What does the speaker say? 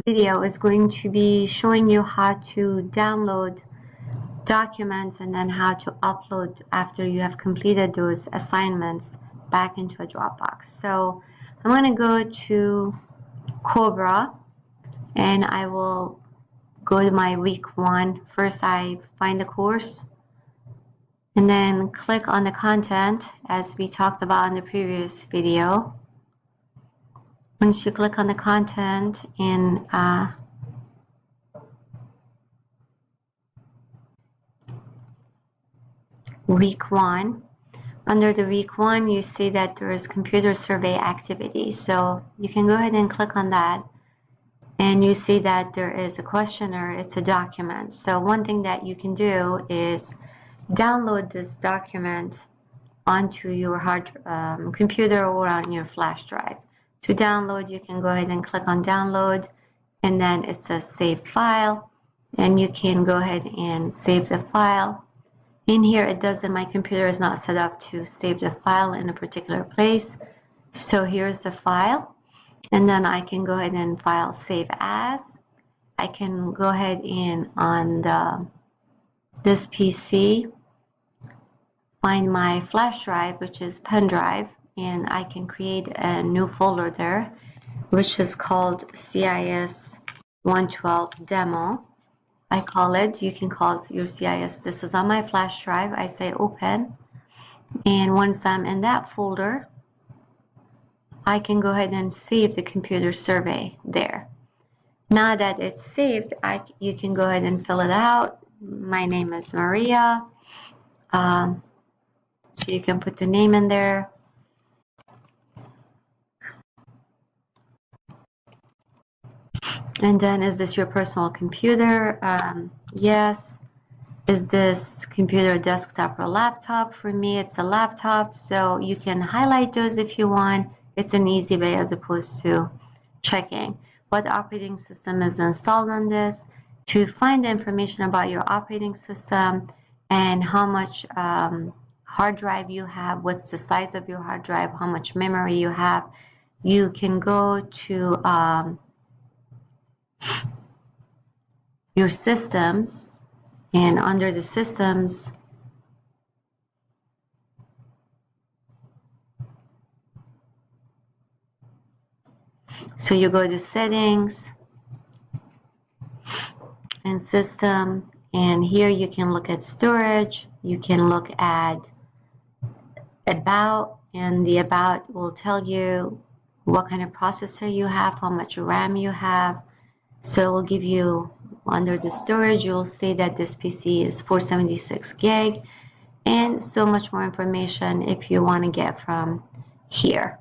video is going to be showing you how to download documents and then how to upload after you have completed those assignments back into a Dropbox. So I'm going to go to Cobra and I will go to my week 1. First I find the course and then click on the content as we talked about in the previous video. Once you click on the content in week 1, under the week 1 you see that there is computer survey activity, so you can go ahead and click on that and you see that there is a questionnaire. It's a document. So one thing that you can do is download this document onto your computer or on your flash drive. To download, you can go ahead and click on download and then it says save file and you can go ahead and save the file. In here it doesn't, my computer is not set up to save the file in a particular place. So here's the file and then I can go ahead and file save as. I can go ahead and on this PC find my flash drive, which is pen drive, and I can create a new folder there which is called CIS 112 demo. I call it, you can call it your CIS. This is on my flash drive. I say open, and once I'm in that folder I can go ahead and save the computer survey there. Now that it's saved, you can go ahead and fill it out. My name is Maria, so you can put the name in there. And then, is this your personal computer? Yes. Is this computer a desktop or a laptop? For me, it's a laptop, so you can highlight those if you want. It's an easy way as opposed to checking. What operating system is installed on this? To find the information about your operating system and how much hard drive you have, what's the size of your hard drive, how much memory you have, you can go to your systems, and under the systems so you go to settings and system, and here you can look at storage, you can look at about, and the about will tell you what kind of processor you have, how much RAM you have. So it will give you, under the storage, you'll see that this PC is 476 gig, and so much more information if you want to get from here.